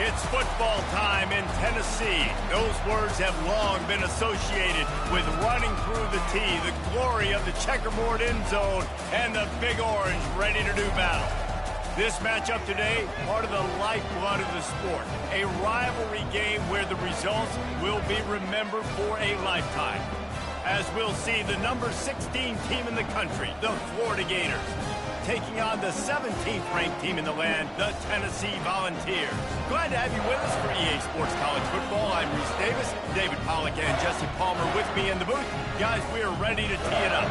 It's football time in Tennessee. Those words have long been associated with running through the tee, the glory of the checkerboard end zone, and the Big Orange ready to do battle. This matchup today, part of the lifeblood of the sport. A rivalry game where the results will be remembered for a lifetime. As we'll see the number 16 team in the country, the Florida Gators, taking on the 17th ranked team in the land, the Tennessee Volunteers. Glad to have you with us for EA Sports College Football. I'm Reese Davis, David Pollack and Jesse Palmer with me in the booth. Guys, we are ready to tee it up.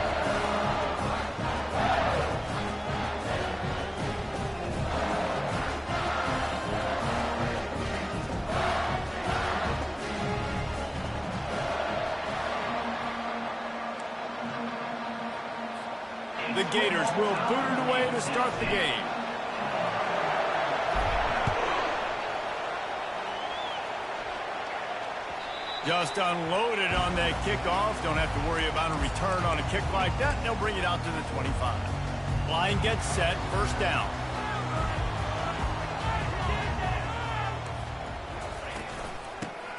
The Gators will boot it away to start the game. Just unloaded on that kickoff. Don't have to worry about a return on a kick like that. They'll bring it out to the 25. Line gets set, first down.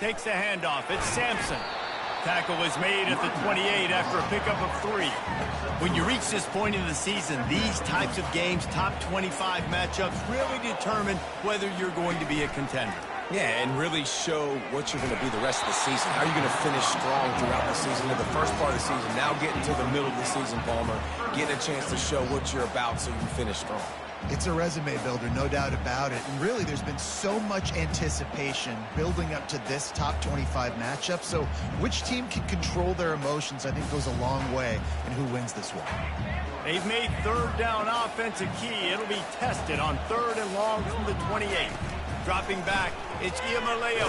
Takes the handoff. It's Sampson. Tackle is made at the 28 after a pickup of 3. When you reach this point in the season, these types of games, top 25 matchups, really determine whether you're going to be a contender. Yeah, and really show what you're going to be the rest of the season. How are you going to finish strong throughout the season, in the first part of the season, now getting to the middle of the season, Palmer, getting a chance to show what you're about so you can finish strong. It's a resume builder, no doubt about it. And really, there's been so much anticipation building up to this top 25 matchup. So which team can control their emotions, I think, goes a long way in who wins this one. They've made third down offense a key. It'll be tested on 3rd and long from the 28. Dropping back, it's Ncaa.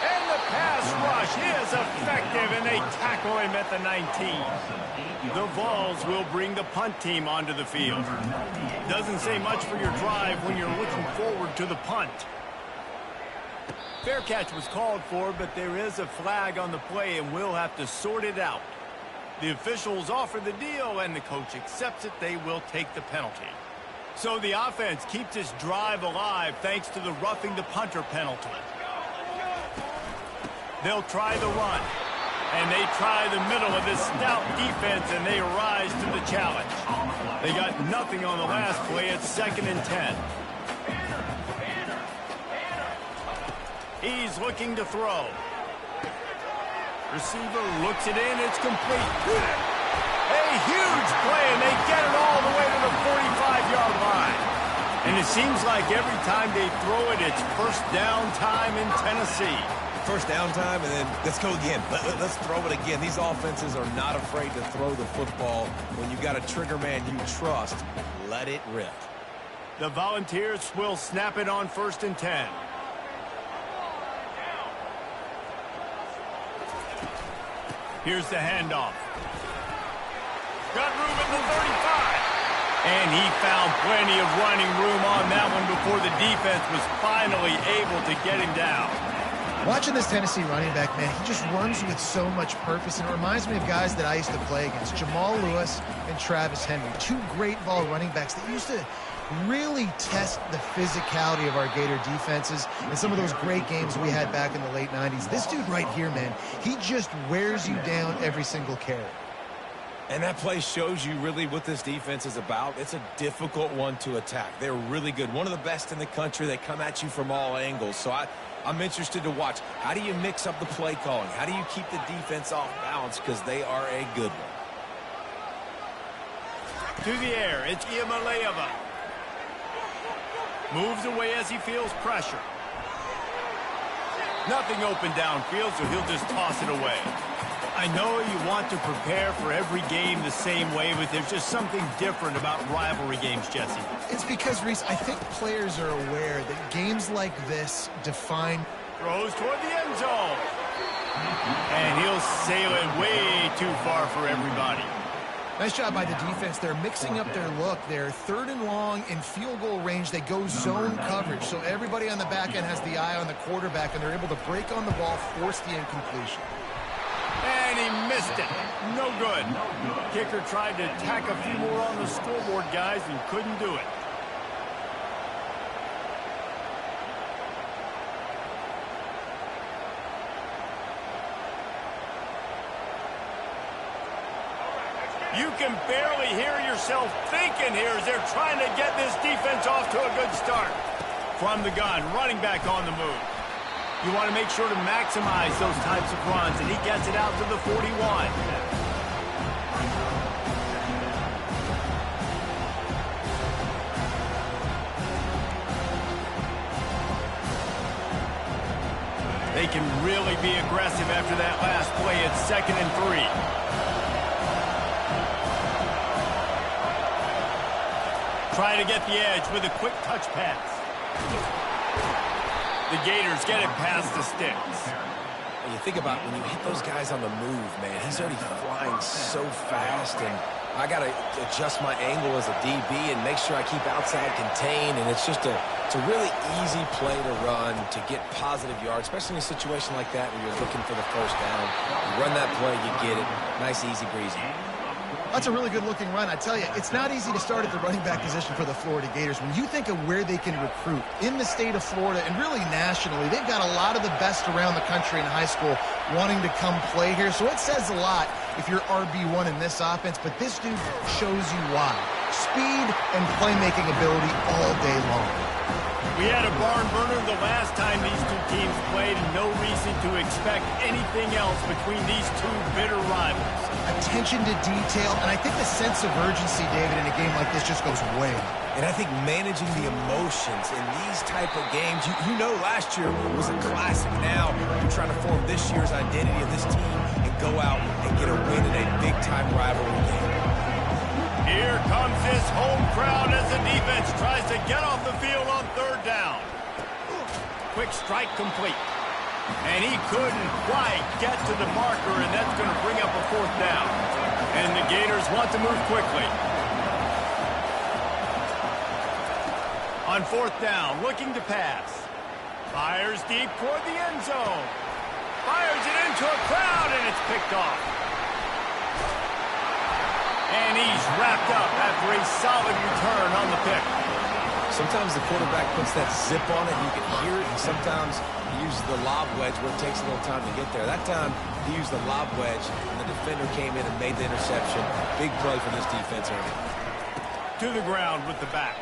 And the pass rush is effective, and they tackle him at the 19. The Vols will bring the punt team onto the field. Doesn't say much for your drive when you're looking forward to the punt. Fair catch was called for, but there is a flag on the play, and we'll have to sort it out. The officials offer the deal, and the coach accepts it. They will take the penalty. So the offense keeps this drive alive thanks to the roughing the punter penalty. They'll try the run. And they try the middle of this stout defense, and they rise to the challenge. They got nothing on the last play. It's 2nd and 10. He's looking to throw. Receiver looks it in. It's complete. A huge play, and they get it all the way to the 45-yard line. And it seems like every time they throw it, it's first down time in Tennessee. First down time, and then let's go again. Let's throw it again. These offenses are not afraid to throw the football. When you've got a trigger man you trust, let it rip. The Volunteers will snap it on 1st and 10. Here's the handoff. Got room at the 35. And he found plenty of running room on that one before the defense was finally able to get him down. Watching this Tennessee running back, man, he just runs with so much purpose, and it reminds me of guys that I used to play against, Jamal Lewis and Travis Henry, 2 great ball running backs that used to really test the physicality of our Gator defenses and some of those great games we had back in the late 90s. This dude right here, man, he just wears you down every single carry. And that play shows you really what this defense is about. It's a difficult one to attack. They're really good. One of the best in the country. They come at you from all angles. So I'm interested to watch. How do you mix up the play calling? How do you keep the defense off balance? Because they are a good one. To the air, it's Ncaa. Moves away as he feels pressure. Nothing open downfield, so he'll just toss it away. I know you want to prepare for every game the same way, but there's just something different about rivalry games, Jesse. It's because, Reese, I think players are aware that games like this define. Throws toward the end zone. And he'll sail it way too far for everybody. Nice job by the defense. They're mixing up their look. They're 3rd and long in field goal range. They go zone coverage. So everybody on the back end has the eye on the quarterback, and they're able to break on the ball, force the incompletion. And he missed it. No good. Kicker tried to tack a few more on the scoreboard, guys, and couldn't do it. You can barely hear yourself thinking here as they're trying to get this defense off to a good start. From the gun, running back on the move. You want to make sure to maximize those types of runs, and he gets it out to the 41. They can really be aggressive after that last play. It's 2nd and 3. Try to get the edge with a quick touch pass. The Gators get it past the sticks. And you think about when you hit those guys on the move, man, he's already flying so fast, and I got to adjust my angle as a DB and make sure I keep outside contained, and it's a really easy play to run to get positive yards, especially in a situation like that where you're looking for the first down. You run that play, you get it. Nice, easy breezy. That's a really good-looking run. I tell you, it's not easy to start at the running back position for the Florida Gators. When you think of where they can recruit in the state of Florida and really nationally, they've got a lot of the best around the country in high school wanting to come play here. So it says a lot if you're RB1 in this offense, but this dude shows you why. Speed and playmaking ability all day long. We had a barn burner the last time these two teams played, and no reason to expect anything else between these two bitter rivals. Attention to detail, and I think the sense of urgency, David, in a game like this just goes way up. And I think managing the emotions in these type of games, you know last year was a classic. Now you're trying to form this year's identity of this team and go out and get a win in a big-time rivalry game. Here comes this home crowd as the defense tries to get off the field on 3rd down. Quick strike complete. And he couldn't quite get to the marker, and that's going to bring up a 4th down. And the Gators want to move quickly. On 4th down, looking to pass. Fires deep toward the end zone. Fires it into a crowd, and it's picked off. And he's wrapped up after a solid return on the pick. Sometimes the quarterback puts that zip on it, and you can hear it, and sometimes he uses the lob wedge where it takes a little time to get there. That time, he used the lob wedge, and the defender came in and made the interception. Big play for this defense early. To the ground with the back.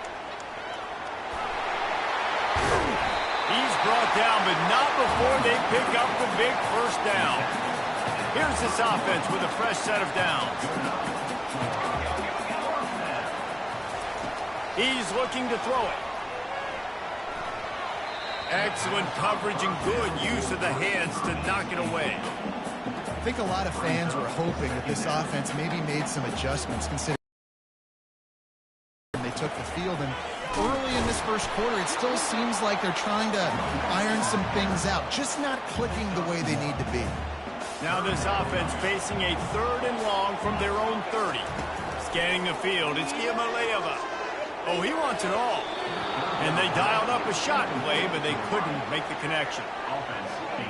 He's brought down, but not before they pick up the big 1st down. Here's this offense with a fresh set of downs. He's looking to throw it. Excellent coverage and good use of the hands to knock it away. I think a lot of fans were hoping that this offense maybe made some adjustments considering they took the field. And early in this 1st quarter, it still seems like they're trying to iron some things out, just not clicking the way they need to be. Now this offense facing a 3rd and long from their own 30. Scanning the field, it's Ncaa. Oh, he wants it all. And they dialed up a shot play, but they couldn't make the connection.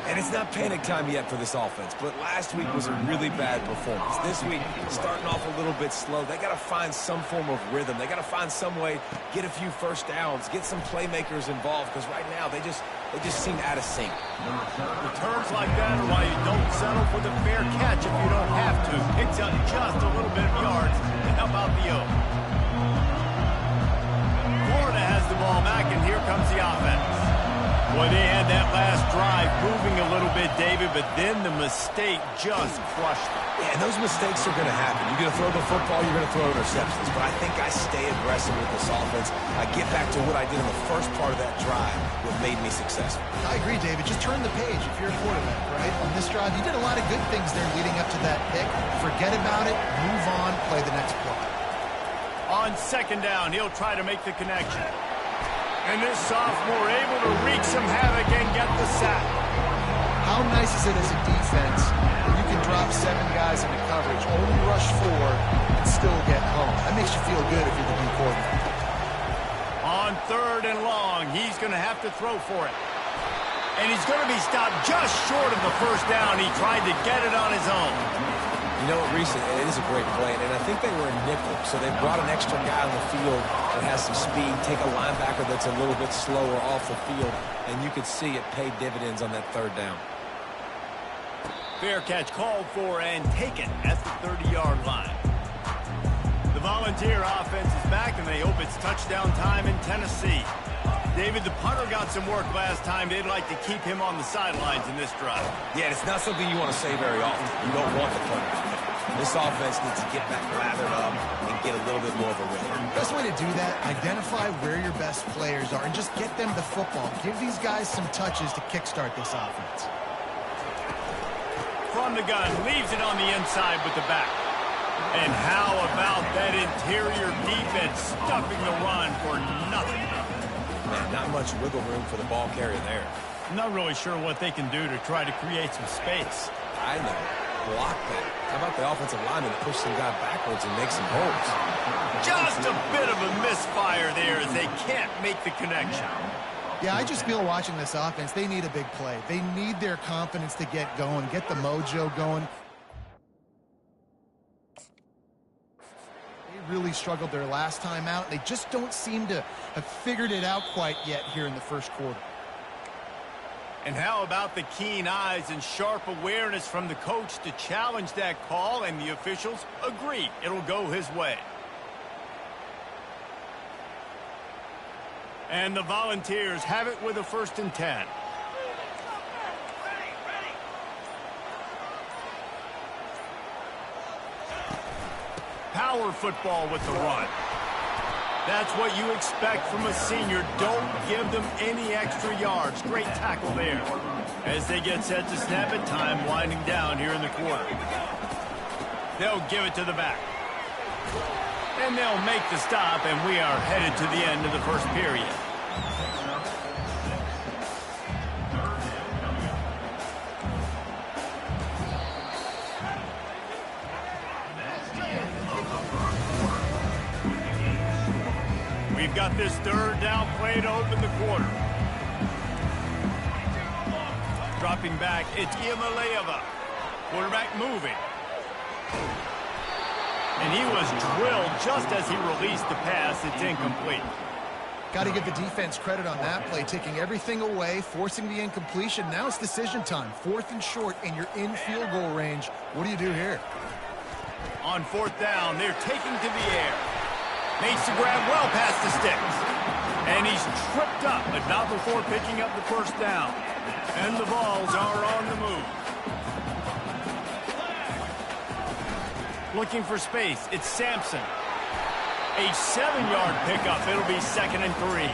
And it's not panic time yet for this offense, but last week was a really bad performance. This week, starting off a little bit slow. They got to find some form of rhythm. They got to find some way, get a few 1st downs, get some playmakers involved, because right now they just seem out of sync. Returns like that are why you don't settle for the fair catch if you don't have to. Picks up just a little bit of yards to help out the O. Florida has the ball back, and here comes the offense. Boy, they had that last drive moving a little bit, David, but then the mistake just crushed them. Yeah, and those mistakes are going to happen. You're going to throw the football, you're going to throw interceptions. But I think I stay aggressive with this offense. I get back to what I did in the first part of that drive, what made me successful. I agree, David. Just turn the page if you're a quarterback, right? On this drive, you did a lot of good things there leading up to that pick. Forget about it, move on, play the next play. On 2nd down, he'll try to make the connection. And this sophomore able to wreak some havoc and get the sack. How nice is it as a defense when you can drop 7 guys into coverage, only rush 4, and still get home? That makes you feel good if you're the D quarterback. On 3rd and long, he's going to have to throw for it. And he's going to be stopped just short of the 1st down. He tried to get it on his own. You know what, Reese, it is a great play, and I think they were a nickel, so they brought an extra guy on the field that has some speed, take a linebacker that's a little bit slower off the field, and you could see it paid dividends on that 3rd down. Fair catch called for and taken at the 30-yard line. The Volunteer offense is back, and they hope it's touchdown time in Tennessee. David, the punter got some work last time. They'd like to keep him on the sidelines in this drive. Yeah, it's not something you want to say very often. You don't want the punter. This offense needs to get back lathered up and get a little bit more of a rhythm. Best way to do that, identify where your best players are and just get them the football. Give these guys some touches to kickstart this offense. From the gun, leaves it on the inside with the back. And how about that interior defense stuffing the run for nothing? Man, not much wiggle room for the ball carrier there. I'm not really sure what they can do to try to create some space. I know. Block that. How about the offensive lineman push some guy backwards and make some holes? Just a bit of a misfire there as they can't make the connection. Yeah, I just feel watching this offense, they need a big play. They need their confidence to get going, get the mojo going. They really struggled their last time out. They just don't seem to have figured it out quite yet here in the first quarter. And how about the keen eyes and sharp awareness from the coach to challenge that call, and the officials agree it'll go his way. And the Volunteers have it with a 1st and 10. Power football with the run. That's what you expect from a senior. Don't give them any extra yards. Great tackle there. As they get set to snap it, time winding down here in the quarter. They'll give it to the back. And they'll make the stop, and we are headed to the end of the first period. We've got this 3rd down play to open the quarter. Dropping back, it's Ncaa. Quarterback moving. And he was drilled just as he released the pass. It's incomplete. Got to give the defense credit on that play, taking everything away, forcing the incompletion. Now it's decision time. 4th and short, and you're in field goal range. What do you do here? On 4th down, they're taking to the air. Makes the grab well past the sticks. And he's tripped up, but not before picking up the 1st down. And the Vols are on the move. Looking for space, it's Sampson. A 7-yard pickup. It'll be 2nd and 3.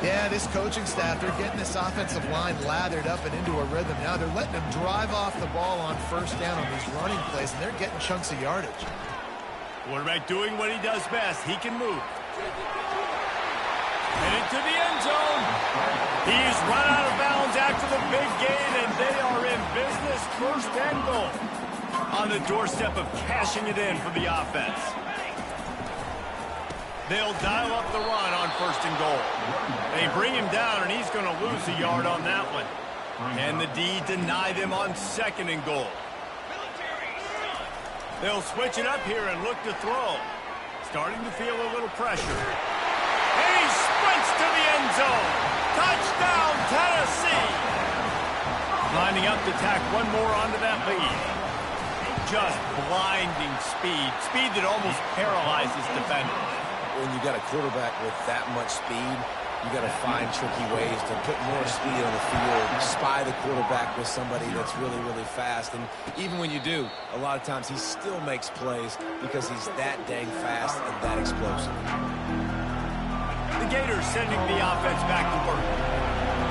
Yeah, this coaching staff, they're getting this offensive line lathered up and into a rhythm. Now they're letting them drive off the ball on 1st down on these running plays, and they're getting chunks of yardage. Quarterback doing what he does best. He can move. And into the end zone. He's run out of bounds after the big gain, and they are in business. 1st and goal. On the doorstep of cashing it in for the offense. They'll dial up the run on 1st and goal. They bring him down, and he's going to lose a yard on that one. And the D deny them on 2nd and goal. They'll switch it up here and look to throw. Starting to feel a little pressure. And he sprints to the end zone. Touchdown, Tennessee. Lining up to tack one more onto that lead. Just blinding speed. Speed that almost paralyzes defenders. When you got a quarterback with that much speed, you got to find tricky ways to put more speed on the field, spy the quarterback with somebody that's really, really fast. And even when you do, a lot of times he still makes plays because he's that dang fast and that explosive. The Gators sending the offense back to work.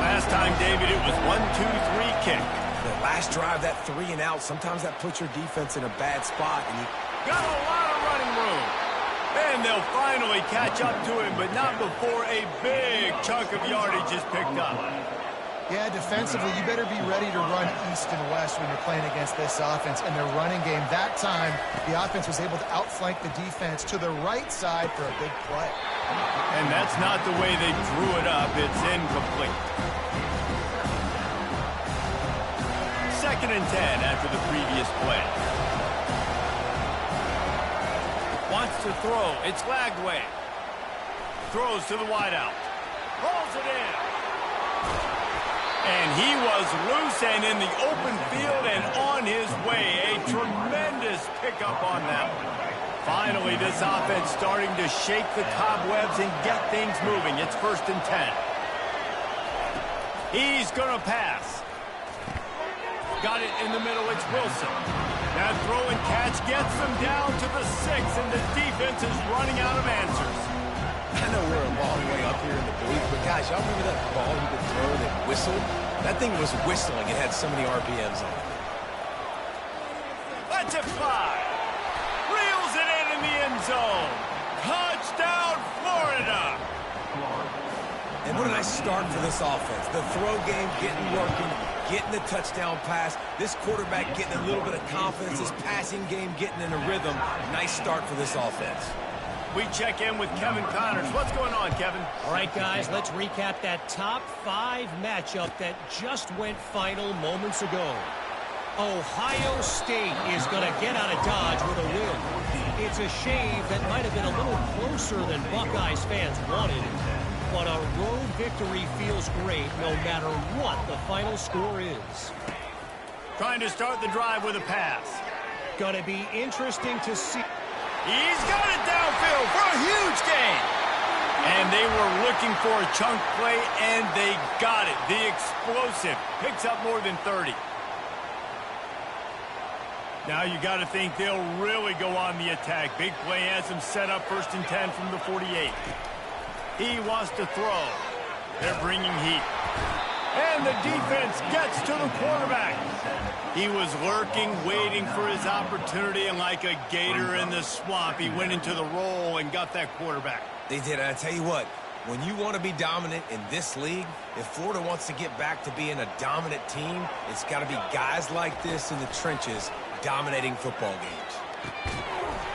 Last time, David, it was 1-2-3 kick. The last drive, that 3 and out, sometimes that puts your defense in a bad spot. And you got a lot of running room. And they'll finally catch up to him, but not before a big chunk of yardage is picked up. Yeah, defensively, you better be ready to run east and west when you're playing against this offense and their running game. That time, the offense was able to outflank the defense to the right side for a big play. And that's not the way they drew it up. It's incomplete. 2nd and 10 after the previous play. Wants to throw. It's Lagway. Throws to the wideout. Rolls it in. And he was loose and in the open field and on his way. A tremendous pickup on that one. Finally, this offense starting to shake the cobwebs and get things moving. It's 1st and 10. He's going to pass. Got it in the middle. It's Wilson. That throw and catch gets them down to the 6, and the defense is running out of answers. I know we're a long way up here in the booth, but guys, y'all remember that ball he could throw that whistled? That thing was whistling. It had so many RPMs on it. Let's it fly. Reels it in the end zone. Touchdown, Florida. And what a nice start for this offense. The throw game getting working, getting the touchdown pass. This quarterback getting a little bit of confidence. This passing game getting in a rhythm. Nice start for this offense. We check in with Kevin Connors. What's going on, Kevin? All right, guys, let's recap that top 5 matchup that just went final moments ago. Ohio State is going to get out of Dodge with a win. It's a shame that might have been a little closer than Buckeyes fans wanted. But a road victory feels great no matter what the final score is. Trying to start the drive with a pass. Going to be interesting to see. He's got it downfield for a huge gain. And they were looking for a chunk play, and they got it. The explosive picks up more than 30. Now you got to think they'll really go on the attack. Big play has them set up 1st and 10 from the 48. He wants to throw. They're bringing heat. And the defense gets to the quarterback. He was lurking, waiting for his opportunity, and like a gator in the swamp, he went into the roll and got that quarterback. They did. I tell you what, when you want to be dominant in this league, if Florida wants to get back to being a dominant team, it's got to be guys like this in the trenches dominating football games.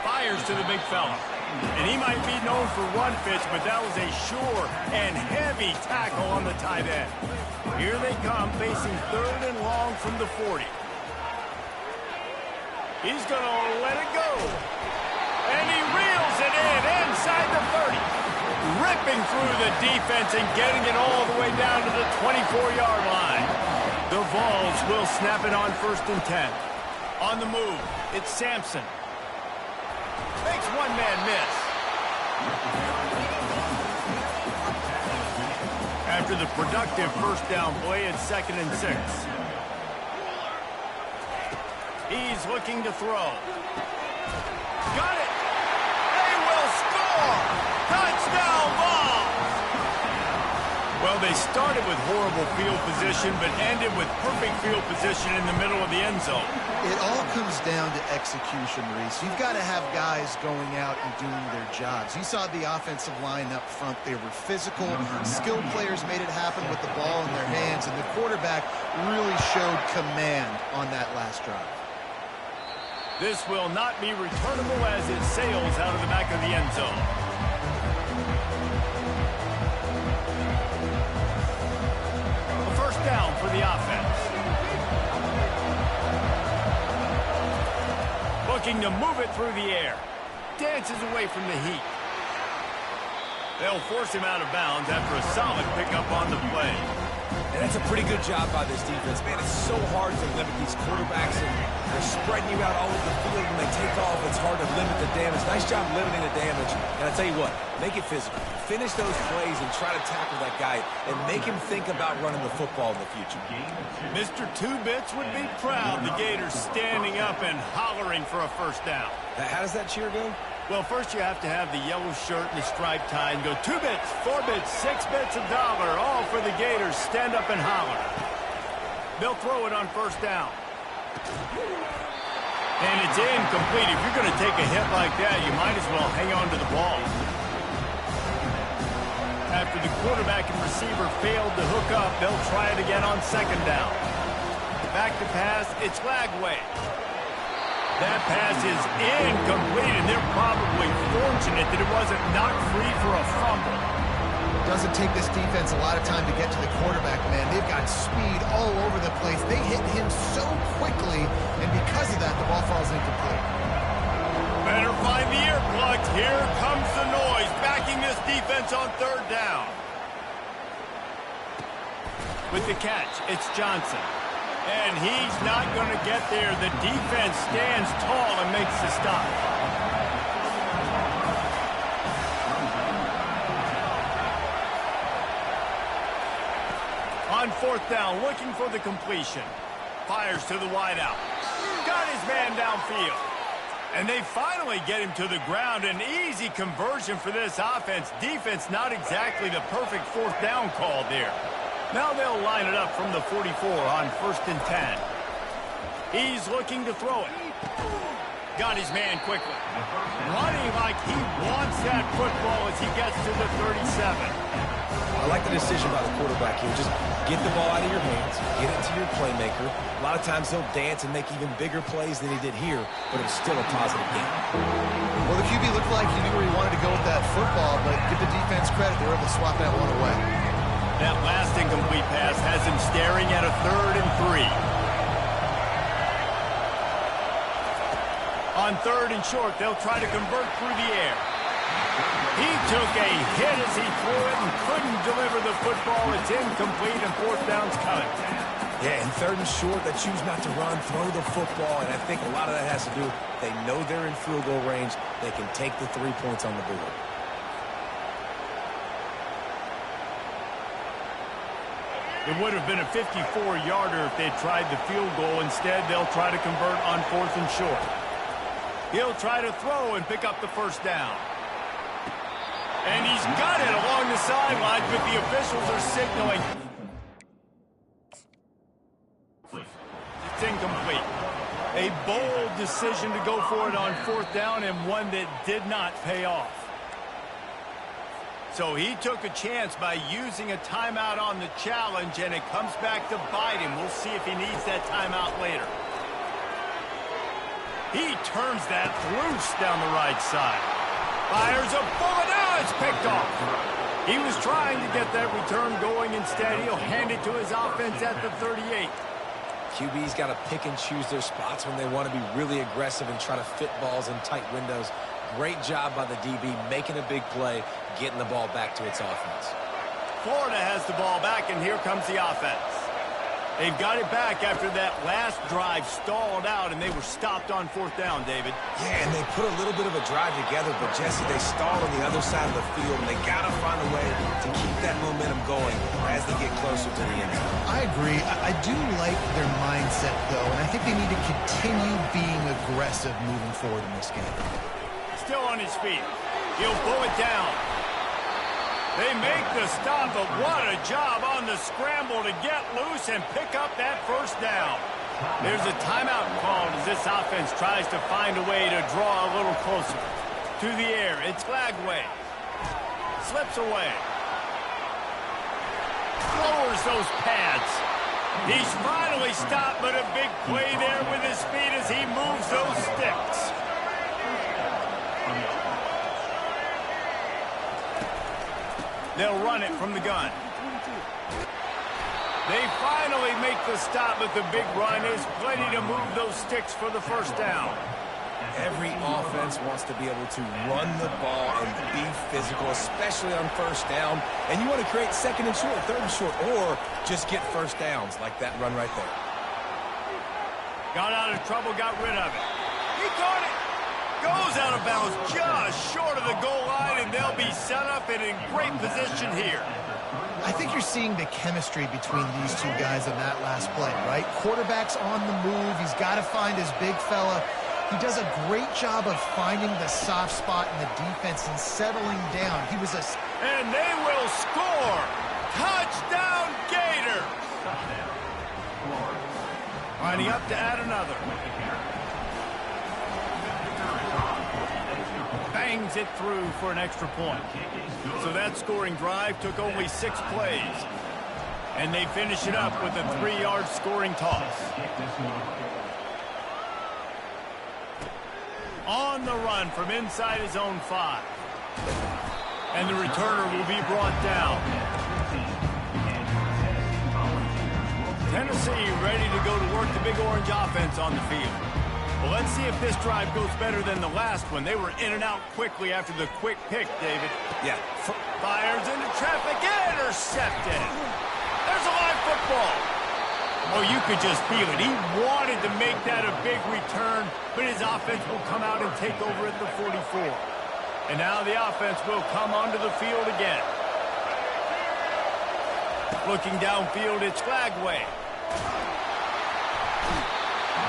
Fires to the big fella. And he might be known for run fits, but that was a sure and heavy tackle on the tight end. Here they come, facing 3rd and long from the 40. He's going to let it go. And he reels it in inside the 30. Ripping through the defense and getting it all the way down to the 24-yard line. The Vols will snap it on 1st and 10. On the move, it's Sampson. Makes one man miss. After the productive 1st down play, it's 2nd and 6. He's looking to throw. Got it. They will score. Touchdown Vols. Well, they started with horrible field position, but ended with perfect field position in the middle of the end zone. It all comes down to execution, Reese. You've got to have guys going out and doing their jobs. You saw the offensive line up front. They were physical. Skilled players made it happen with the ball in their hands, and the quarterback really showed command on that last drive. This will not be returnable as it sails out of the back of the end zone. A 1st down for the offense. Looking to move it through the air. Dances away from the heat. They'll force him out of bounds after a solid pickup on the play. And that's a pretty good job by this defense. Man, it's so hard to limit these quarterbacks, and they're spreading you out all over the field. When they take off, it's hard to limit the damage. Nice job limiting the damage. And I tell you what, make it physical. Finish those plays and try to tackle that guy and make him think about running the football in the future. Mr. Two-Bits would be proud. The Gators standing up and hollering for a 1st down. How does that cheer go? Well, first you have to have the yellow shirt and the striped tie and go 2 bits, 4 bits, 6 bits, $1, all for the Gators. Stand up and holler. They'll throw it on 1st down. And it's incomplete. If you're going to take a hit like that, you might as well hang on to the ball. After the quarterback and receiver failed to hook up, they'll try it again on 2nd down. Back to pass, it's Lagway. That pass is incomplete, and they're probably fortunate that it wasn't knocked free for a fumble. Doesn't take this defense a lot of time to get to the quarterback, man. They've got speed all over the place. They hit him so quickly, and because of that, the ball falls incomplete. Better find the earplugs. Here comes the noise, backing this defense on 3rd down. With the catch, it's Johnson. And he's not going to get there. The defense stands tall and makes the stop. On fourth down, looking for the completion. Fires to the wideout. Got his man downfield. And they finally get him to the ground. An easy conversion for this offense. Defense not exactly the perfect fourth down call there. Now they'll line it up from the 44 on 1st and 10. He's looking to throw it. Got his man quickly. Running like he wants that football as he gets to the 37. I like the decision by the quarterback here. Just get the ball out of your hands, get it to your playmaker. A lot of times he'll dance and make even bigger plays than he did here, but it was still a positive game. Well, the QB looked like he knew where he wanted to go with that football, but give the defense credit. They were able to swap that one away. That last incomplete pass has him staring at a 3rd and 3. On 3rd and short, they'll try to convert through the air. He took a hit as he threw it and couldn't deliver the football. It's incomplete and 4th down's coming. Yeah, and 3rd and short, they choose not to run, throw the football, and I think a lot of that has to do with they know they're in field goal range. They can take the 3 points on the board. It would have been a 54-yarder if they'd tried the field goal. Instead, they'll try to convert on 4th and short. He'll try to throw and pick up the 1st down. And he's got it along the sideline, but the officials are signaling. It's incomplete. A bold decision to go for it on 4th down and one that did not pay off. So he took a chance by using a timeout on the challenge, and it comes back to bite him. We'll see if he needs that timeout later. He turns that loose down the right side. Fires a bullet. Now it's picked off. He was trying to get that return going. Instead, he'll hand it to his offense at the 38. QB's got to pick and choose their spots when they want to be really aggressive and try to fit balls in tight windows. Great job by the DB making a big play, getting the ball back to its offense. Florida has the ball back, and here comes the offense. They've got it back after that last drive stalled out, and they were stopped on 4th down, David. Yeah, and they put a little bit of a drive together, but, Jesse, they stalled on the other side of the field, and they got to find a way to keep that momentum going as they get closer to the end zone. I agree. I do like their mindset, though, and I think they need to continue being aggressive moving forward in this game. Still on his feet. He'll pull it down. They make the stop, but what a job on the scramble to get loose and pick up that 1st down. There's a timeout called as this offense tries to find a way to draw a little closer. To the air, it's Flagway. Slips away. Lowers those pads. He's finally stopped, but a big play there with his feet as he moves those sticks. They'll run it from the gun. They finally make the stop, but the big run is plenty to move those sticks for the 1st down. Every offense wants to be able to run the ball and be physical, especially on 1st down. And you want to create 2nd and short, 3rd and short, or just get 1st downs like that run right there. Got out of trouble, got rid of it. He caught it. Goes out of bounds just short of the goal line, and they'll be set up and in great position here. I think you're seeing the chemistry between these two guys on that last play, right? Quarterback's on the move. He's got to find his big fella. He does a great job of finding the soft spot in the defense and settling down. He was a... And they will score. Touchdown, Gators. Lining up to add another. Bangs it through for an extra point. So that scoring drive took only 6 plays. And they finish it up with a 3-yard scoring toss. On the run from inside his own 5. And the returner will be brought down. Tennessee ready to go to work the Big Orange offense on the field. Well, let's see if this drive goes better than the last one. They were in and out quickly after the quick pick, David. Yeah. Fires into traffic, intercepted. There's a live football. Oh, you could just feel it. He wanted to make that a big return, but his offense will come out and take over at the 44. And now the offense will come onto the field again. Looking downfield, it's Flagway.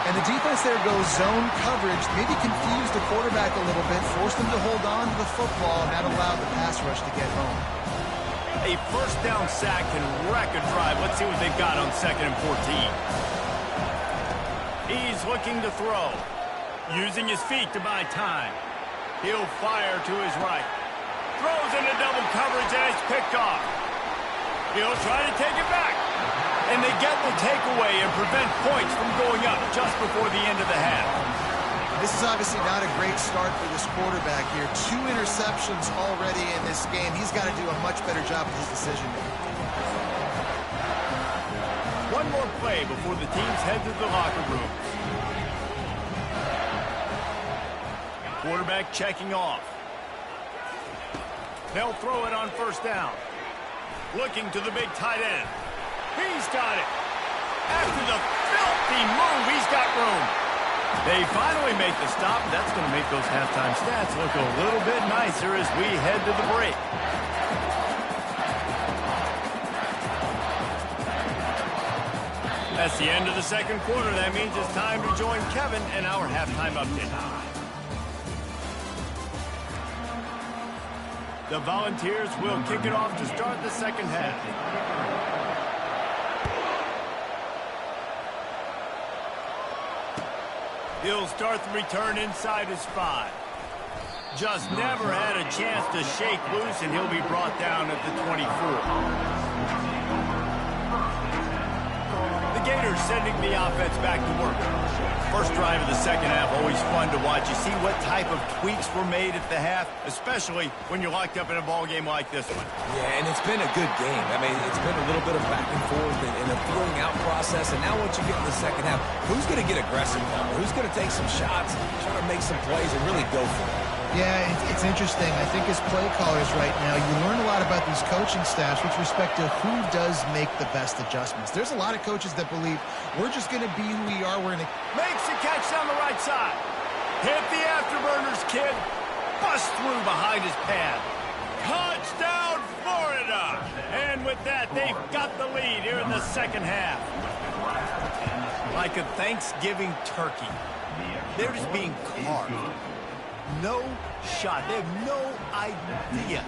And the defense there goes zone coverage, maybe confused the quarterback a little bit, forced him to hold on to the football, and that allowed the pass rush to get home. A first down sack can wreck a drive. Let's see what they've got on 2nd and 14. He's looking to throw. Using his feet to buy time. He'll fire to his right. Throws into double coverage, and it's picked off. He'll try to take it back. And they get the takeaway and prevent points from going up just before the end of the half. This is obviously not a great start for this quarterback here. 2 interceptions already in this game. He's got to do a much better job with his decision-making. One more play before the teams head to the locker room. Quarterback checking off. They'll throw it on 1st down. Looking to the big tight end. He's got it. After the filthy move, he's got room. They finally make the stop. That's going to make those halftime stats look a little bit nicer as we head to the break. That's the end of the 2nd quarter. That means it's time to join Kevin and our halftime update. The Volunteers will kick it off to start the 2nd half. He'll start the return inside his 5. Just never had a chance to shake loose, and he'll be brought down at the 24. The Gators sending the offense back to work. First drive of the 2nd half, always fun to watch. You see what type of tweaks were made at the half, especially when you're locked up in a ball game like this one. Yeah, and it's been a good game. I mean, it's been a little bit of back and forth and a feeling out process. And now once you get in the 2nd half, who's going to get aggressive now? Who's going to take some shots, try to make some plays, and really go for it? Yeah, it's interesting. I think as play callers right now, you learn a lot about these coaching staffs with respect to who does make the best adjustments. There's a lot of coaches that believe we're just going to be who we are. We're going to... Makes the catch down the right side. Hit the afterburners, kid. Bust through behind his pad. Touchdown, Florida! And with that, they've got the lead here in the 2nd half. Like a Thanksgiving turkey. They're just being carved. No shot. They have no idea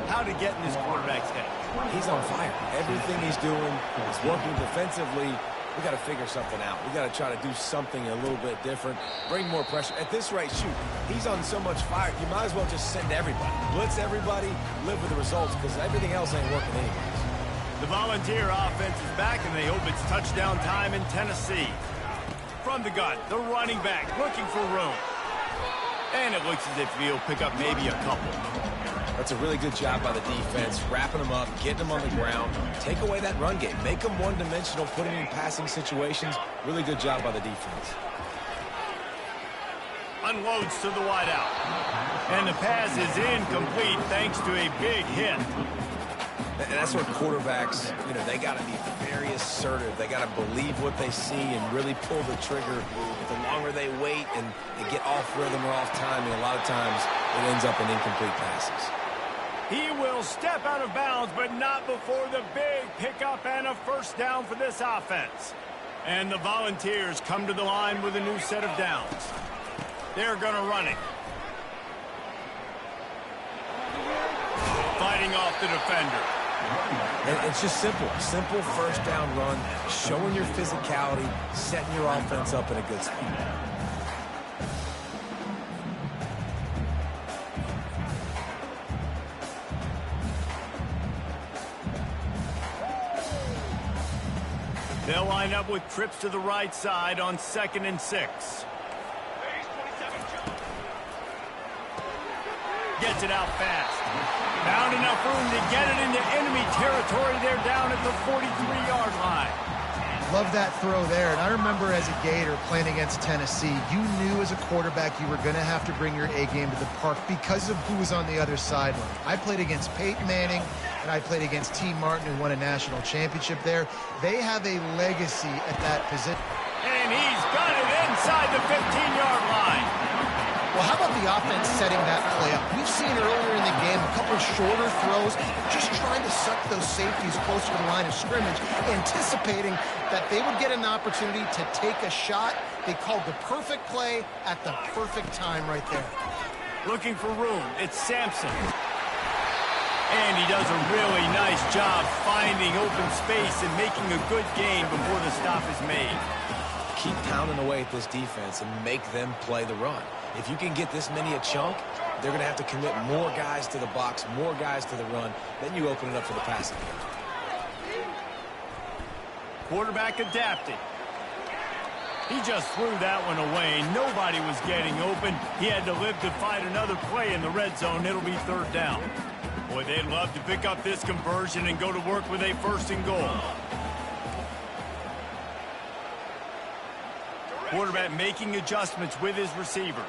how to get in this quarterback's head. He's on fire. Everything he's doing is working defensively. We got to figure something out. We got to try to do something a little bit different. Bring more pressure. At this rate, shoot, he's on so much fire. You might as well just send everybody. Blitz everybody, live with the results, because everything else ain't working anyways. The Volunteer offense is back, and they hope it's touchdown time in Tennessee. From the gun, the running back looking for room. And it looks as if he'll pick up maybe a couple. That's a really good job by the defense, wrapping them up, getting them on the ground. Take away that run game. Make them one-dimensional, put them in passing situations. Really good job by the defense. Unloads to the wideout. And the pass is incomplete thanks to a big hit. And that's where quarterbacks, they got to be very assertive. They got to believe what they see and really pull the trigger. The longer they wait and they get off rhythm or off timing, a lot of times it ends up in incomplete passes. He will step out of bounds, but not before the big pickup and a 1st down for this offense. And the Volunteers come to the line with a new set of downs. They're going to run it. Fighting off the defender. And it's just simple 1st down run, showing your physicality, setting your offense up in a good spot. They'll line up with trips to the right side on 2nd and 6. Gets it out fast. Found enough room to get it into enemy territory. They're down at the 43-yard line. Love that throw there. And I remember as a Gator playing against Tennessee, you knew as a quarterback you were going to have to bring your A game to the park because of who was on the other sideline. I played against Peyton Manning, and I played against T. Martin, who won a national championship there. They have a legacy at that position. And he's got it inside the 15-yard line. Well, how about the offense setting that play up? We've seen earlier in the game a couple of shorter throws, just trying to suck those safeties closer to the line of scrimmage, anticipating that they would get an opportunity to take a shot. They called the perfect play at the perfect time right there. Looking for room. It's Sampson. And he does a really nice job finding open space and making a good gain before the stop is made. Keep pounding away at this defense and make them play the run. If you can get this many a chunk, they're going to have to commit more guys to the box, more guys to the run. Then you open it up for the passing game. Quarterback adapted. He just threw that one away. Nobody was getting open. He had to live to fight another play in the red zone. It'll be third down. Boy, they'd love to pick up this conversion and go to work with a first and goal. Quarterback making adjustments with his receivers.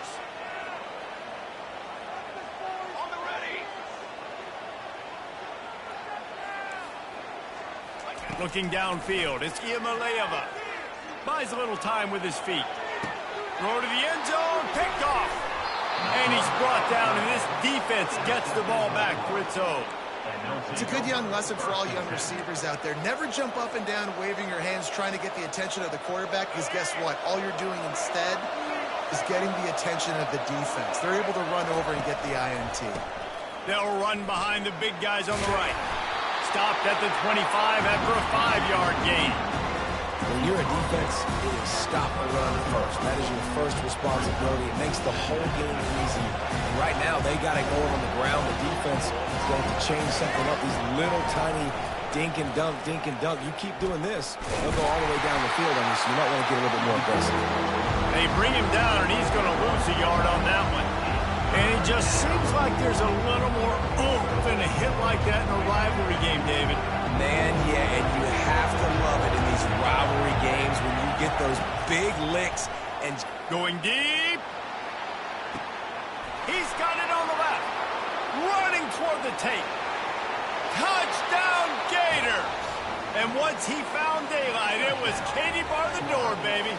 Looking downfield, it's Ncaa. Buys a little time with his feet. Throw to the end zone, picked off. And he's brought down, and this defense gets the ball back for its own. It's a good young lesson for all young receivers out there. Never jump up and down waving your hands trying to get the attention of the quarterback, because guess what? All you're doing instead is getting the attention of the defense. They're able to run over and get the INT. They'll run behind the big guys on the right. Stopped at the 25 after a 5-yard gain. When you're a defense, it is stop the run first. That is your first responsibility. It makes the whole game easy. And right now, they got it going on the ground. The defense is going to change something up. These little tiny dink and dunk, dink and dunk. You keep doing this, they'll go all the way down the field on you, so you might want to get a little bit more aggressive. They bring him down, and he's going to lose a yard on that one. And it just seems like there's a little more oomph in a hit like that in a rivalry game, David. Man, yeah, and you have to love it in these rivalry games when you get those big licks and going deep. He's got it on the left. Running toward the tape. Touchdown, Gators. And once he found daylight, it was Katie bar the door, baby.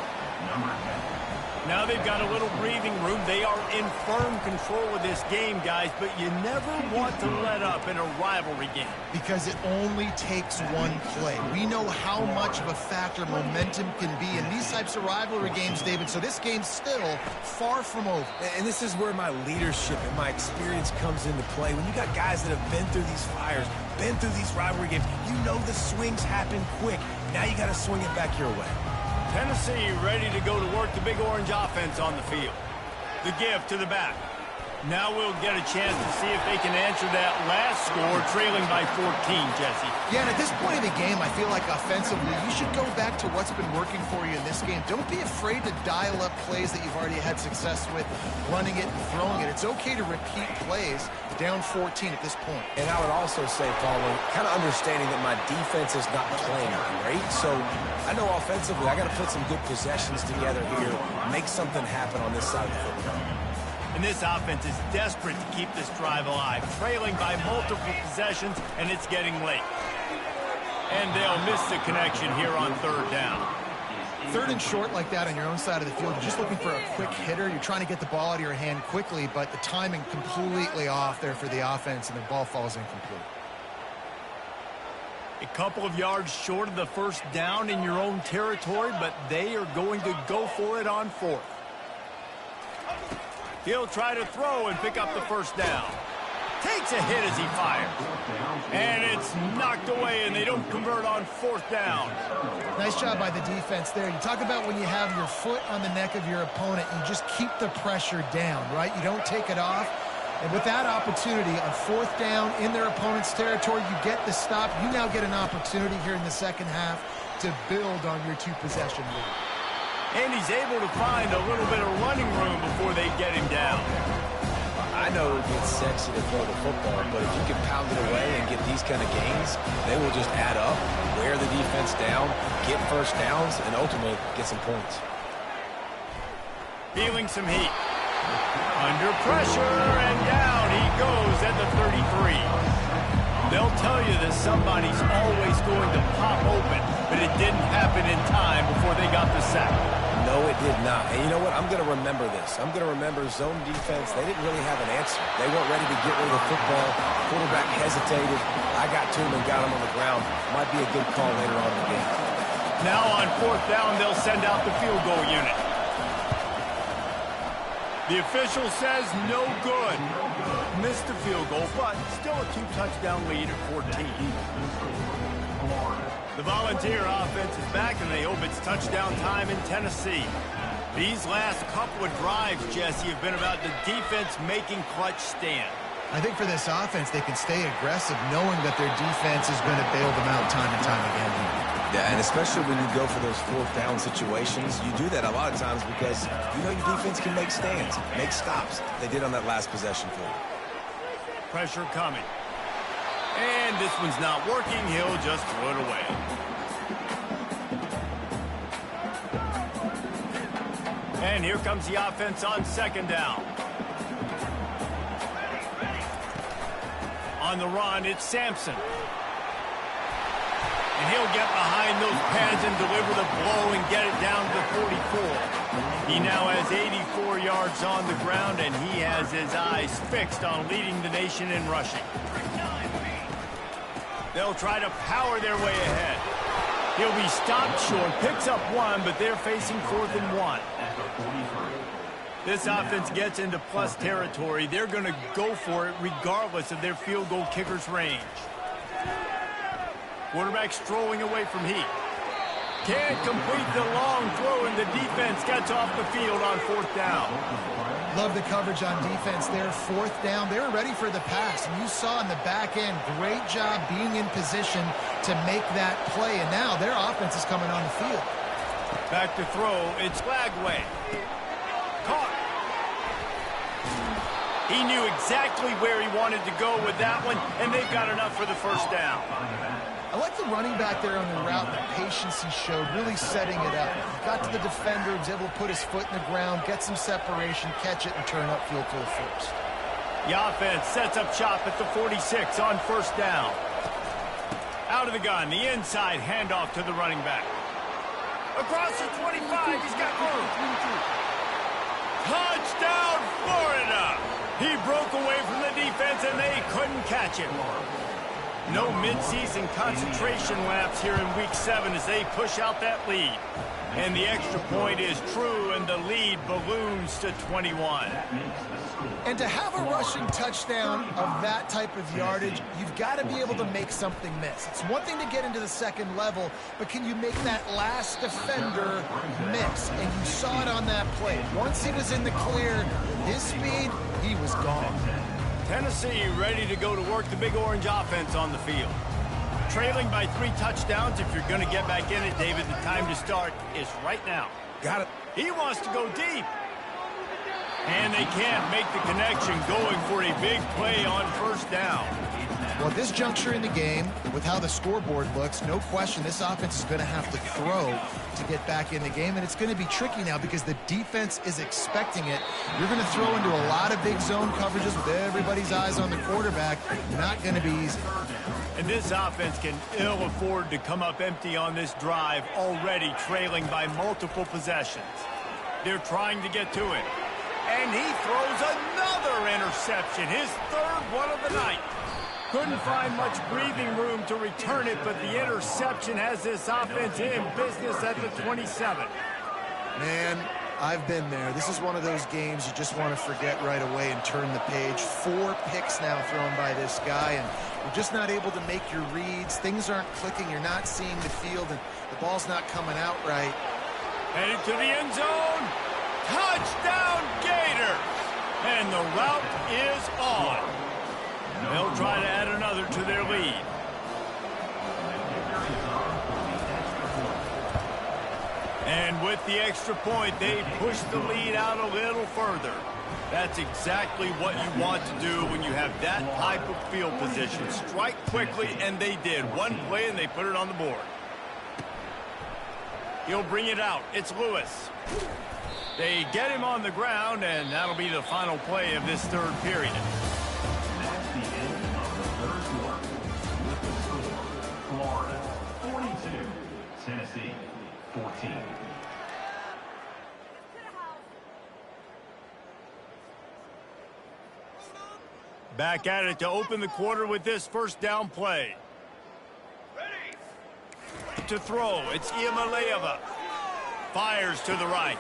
Now they've got a little breathing room. They are in firm control of this game, guys, but you never want to let up in a rivalry game. Because it only takes one play. We know how much of a factor momentum can be in these types of rivalry games, David, so this game's still far from over. And this is where my leadership and my experience comes into play. When you got guys that have been through these fires, been through these rivalry games, you know the swings happen quick. Now you got to swing it back your way. Tennessee ready to go to work the Big Orange offense on the field. The give to the back. Now we'll get a chance to see if they can answer that last score, trailing by 14, Jesse. Yeah, and at this point of the game, I feel like offensively, you should go back to what's been working for you in this game. Don't be afraid to dial up plays that you've already had success with, running it and throwing it. It's okay to repeat plays down 14 at this point. And I would also say, Paul, kind of understanding that my defense is not playing great, so I know offensively I got to put some good possessions together here, make something happen on this side of the football. And this offense is desperate to keep this drive alive, trailing by multiple possessions, and it's getting late. And they'll miss the connection here on third down. Third and short like that on your own side of the field, you're just looking for a quick hitter. You're trying to get the ball out of your hand quickly, but the timing completely off there for the offense, and the ball falls incomplete. A couple of yards short of the first down in your own territory, but they are going to go for it on fourth. He'll try to throw and pick up the first down. Takes a hit as he fires. And it's knocked away, and they don't convert on fourth down. Nice job by the defense there. You talk about when you have your foot on the neck of your opponent, you just keep the pressure down, right? You don't take it off. And with that opportunity on fourth down in their opponent's territory, you get the stop. You now get an opportunity here in the second half to build on your two-possession lead. And he's able to find a little bit of running room before they get him down. I know it gets sexy to throw the football, but if you can pound it away and get these kind of gains, they will just add up, wear the defense down, get first downs, and ultimately get some points. Feeling some heat. Under pressure, and down he goes at the 33. They'll tell you that somebody's always going to pop open, but it didn't happen in time before they got the sack. No, it did not. And you know what? I'm going to remember this. I'm going to remember zone defense. They didn't really have an answer. They weren't ready to get rid of the football. Quarterback hesitated. I got to him and got him on the ground. Might be a good call later on in the game. Now on 4th down, they'll send out the field goal unit. The official says no good. Missed the field goal, but still a 2-touchdown lead at 14. The Volunteer offense is back, and they hope it's touchdown time in Tennessee. These last couple of drives, Jesse, have been about the defense making clutch stand. I think for this offense, they can stay aggressive knowing that their defense is going to bail them out time and time again. Yeah, and especially when you go for those 4th down situations, you do that a lot of times because you know your defense can make stands, make stops. They did on that last possession for you. Pressure coming. And this one's not working. He'll just throw it away. And here comes the offense on 2nd down. On the run, it's Sampson. And he'll get behind those pads and deliver the blow and get it down to the 44. He now has 84 yards on the ground, and he has his eyes fixed on leading the nation in rushing. They'll try to power their way ahead. He'll be stopped short, picks up 1, but they're facing 4th and 1. This offense gets into plus territory. They're going to go for it regardless of their field goal kicker's range. Quarterback strolling away from heat. Can't complete the long throw, and the defense gets off the field on 4th down. Love the coverage on defense there. 4th down, they were ready for the pass. And you saw in the back end, great job being in position to make that play. And now their offense is coming on the field. Back to throw, it's Flagway. Caught. He knew exactly where he wanted to go with that one, and they've got enough for the 1st down. I like the running back there on the route, the patience he showed, really setting it up. He got to the defender, was able to put his foot in the ground, get some separation, catch it, and turn upfield for the 1st. The offense sets up shop at the 46 on 1st down. Out of the gun, the inside handoff to the running back. Across the 25, he's got room. Touchdown, Florida! He broke away from the defense, and they couldn't catch him. No midseason concentration laps here in Week 7 as they push out that lead. And the extra point is true, and the lead balloons to 21. And to have a rushing touchdown of that type of yardage, you've got to be able to make something miss. It's one thing to get into the 2nd level, but can you make that last defender miss? And you saw it on that play. Once he was in the clear, his speed, he was gone. Tennessee ready to go to work the Big Orange offense on the field. Trailing by 3 touchdowns. If you're going to get back in it, David, the time to start is right now. Got it. He wants to go deep. And they can't make the connection, going for a big play on 1st down. Well, at this juncture in the game, with how the scoreboard looks, no question this offense is going to have to throw to get back in the game, and it's going to be tricky now because the defense is expecting it. You're going to throw into a lot of big zone coverages with everybody's eyes on the quarterback. Not going to be easy. And this offense can ill afford to come up empty on this drive, already trailing by multiple possessions. They're trying to get to it. And he throws another interception, his 3rd one of the night. Couldn't find much breathing room to return it, but the interception has this offense in business at the 27. Man, I've been there. This is one of those games you just want to forget right away and turn the page. 4 picks now thrown by this guy, and you're just not able to make your reads. Things aren't clicking. You're not seeing the field, and the ball's not coming out right. Headed to the end zone. Touchdown, Gators! And the route is on. They'll try to add another to their lead. And with the extra point, they push the lead out a little further. That's exactly what you want to do when you have that type of field position. Strike quickly, and they did. One play, and they put it on the board. He'll bring it out. It's Lewis. They get him on the ground, and that'll be the final play of this 3rd period. Tennessee, 14. Back at it to open the quarter with this first down play. To throw, it's Ncaa. Fires to the right.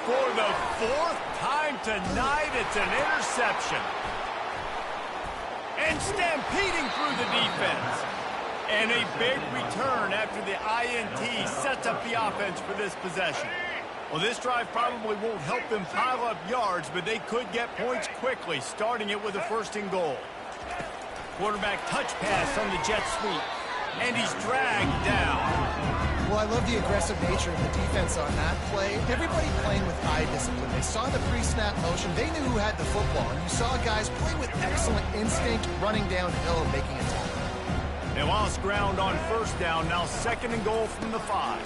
For the fourth time tonight, it's an interception. And stampeding through the defense. And a big return after the INT sets up the offense for this possession. Well, this drive probably won't help them pile up yards, but they could get points quickly, starting it with a 1st and goal. Quarterback touch pass on the jet sweep. And he's dragged down. Well, I love the aggressive nature of the defense on that play. Everybody playing with eye discipline. They saw the pre-snap motion. They knew who had the football. And you saw guys play with excellent instinct, running downhill and making a tackle. They lost ground on 1st down. Now 2nd and goal from the 5.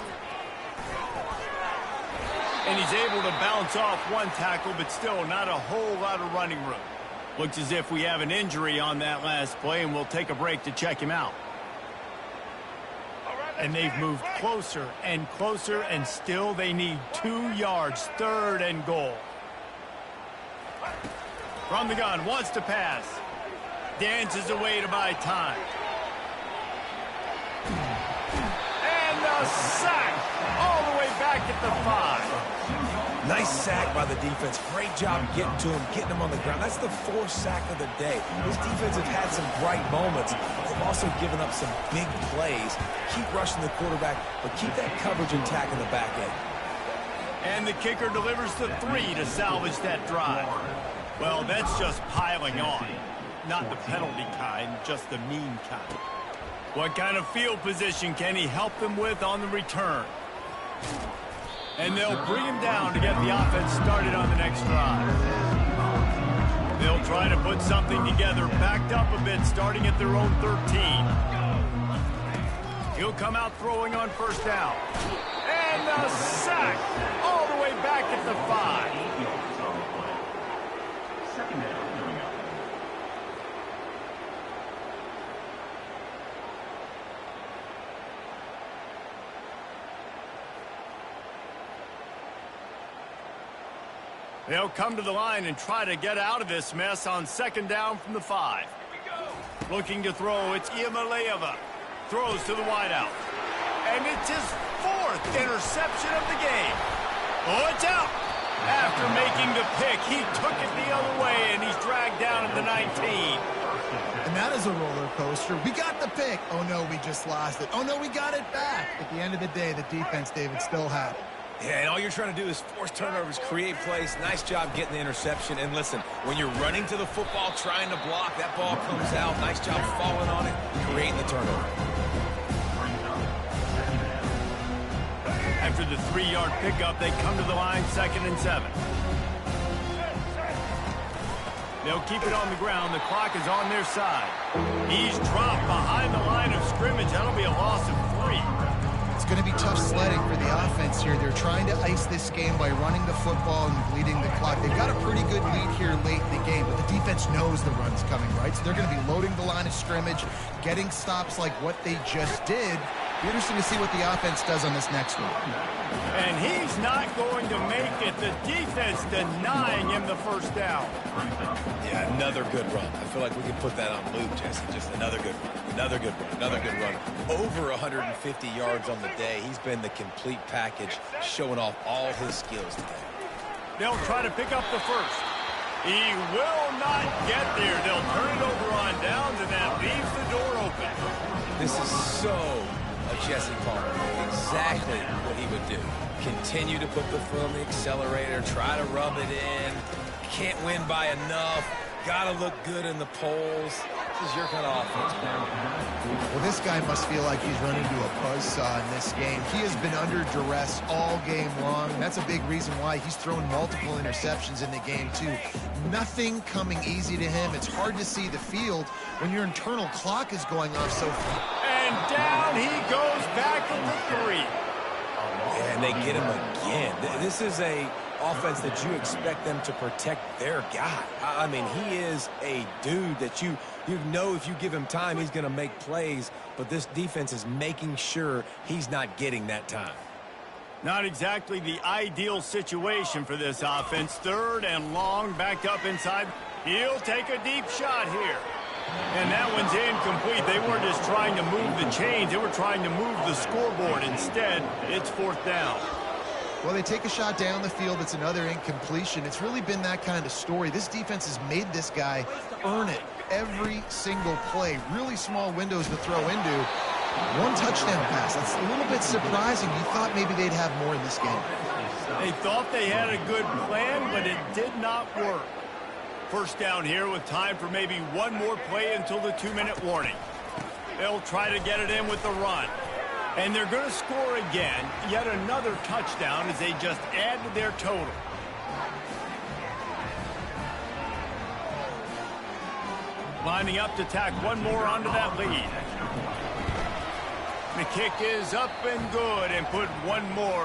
And he's able to bounce off one tackle, but still not a whole lot of running room. Looks as if we have an injury on that last play, and we'll take a break to check him out. And they've moved closer, and still they need 2 yards. 3rd and goal. From the gun, wants to pass. Dances away to buy time. And a sack all the way back at the 5. Nice sack by the defense. Great job getting to him, getting him on the ground. That's the 4th sack of the day. This defense has had some bright moments. They've also given up some big plays. Keep rushing the quarterback, but keep that coverage intact in the back end. And the kicker delivers the 3 to salvage that drive. Well, that's just piling on. Not the penalty kind, just the mean kind. What kind of field position can he help them with on the return? And they'll bring him down to get the offense started on the next drive. They'll try to put something together, backed up a bit, starting at their own 13. He'll come out throwing on 1st down. And a sack all the way back at the 5. Second down. They'll come to the line and try to get out of this mess on 2nd down from the 5. Looking to throw, it's Ncaa. Throws to the wideout. And it's his 4th interception of the game. Oh, it's out. After making the pick, he took it the other way, and he's dragged down at the 19. And that is a roller coaster. We got the pick. Oh, no, we just lost it. Oh, no, we got it back. At the end of the day, the defense, David, still had it. Yeah, and all you're trying to do is force turnovers, create plays. Nice job getting the interception. And listen, when you're running to the football, trying to block, that ball comes out. Nice job falling on it, creating the turnover. After the 3-yard pickup, they come to the line, 2nd and 7. They'll keep it on the ground. The clock is on their side. He's dropped behind the line of scrimmage. That'll be a loss of 3. It's going to be tough sledding for the offense here. They're trying to ice this game by running the football and bleeding the clock. They've got a pretty good lead here late in the game, but the defense knows the run's coming, right? So they're going to be loading the line of scrimmage, getting stops like what they just did. Be interesting to see what the offense does on this next one. And he's not going to make it. The defense denying him the 1st down. Yeah, another good run. I feel like we could put that on loop, Jesse. Just another good run. Another good run. Another good run. Over 150 yards on the day. He's been the complete package, showing off all his skills today. They'll try to pick up the 1st. He will not get there. They'll turn it over on downs, and that leaves the door open. This is so Jesse Palmer. Exactly what he would do. Continue to put the foot on the accelerator, try to rub it in. Can't win by enough. Got to look good in the polls. This is your kind of offense, man. Well, this guy must feel like he's running to a buzzsaw in this game. He has been under duress all game long. That's a big reason why he's thrown multiple interceptions in the game, too. Nothing coming easy to him. It's hard to see the field when your internal clock is going off so fast. And down he goes back at the 3. And they get him again. This is a offense that you expect them to protect their guy. I mean, he is a dude that you know if you give him time, he's going to make plays, but this defense is making sure he's not getting that time. Not exactly the ideal situation for this offense. 3rd and long, backed up inside. He'll take a deep shot here. And that one's incomplete. They weren't just trying to move the chains. They were trying to move the scoreboard. Instead, it's 4th down. Well, they take a shot down the field. It's another incompletion. It's really been that kind of story. This defense has made this guy earn it every single play. Really small windows to throw into. 1 touchdown pass. That's a little bit surprising. You thought maybe they'd have more in this game. They thought they had a good plan, but it did not work. 1st down here with time for maybe 1 more play until the 2-minute warning. They'll try to get it in with the run. And they're going to score again. Yet another touchdown as they just add to their total. Lining up to tack 1 more onto that lead. The kick is up and good and put 1 more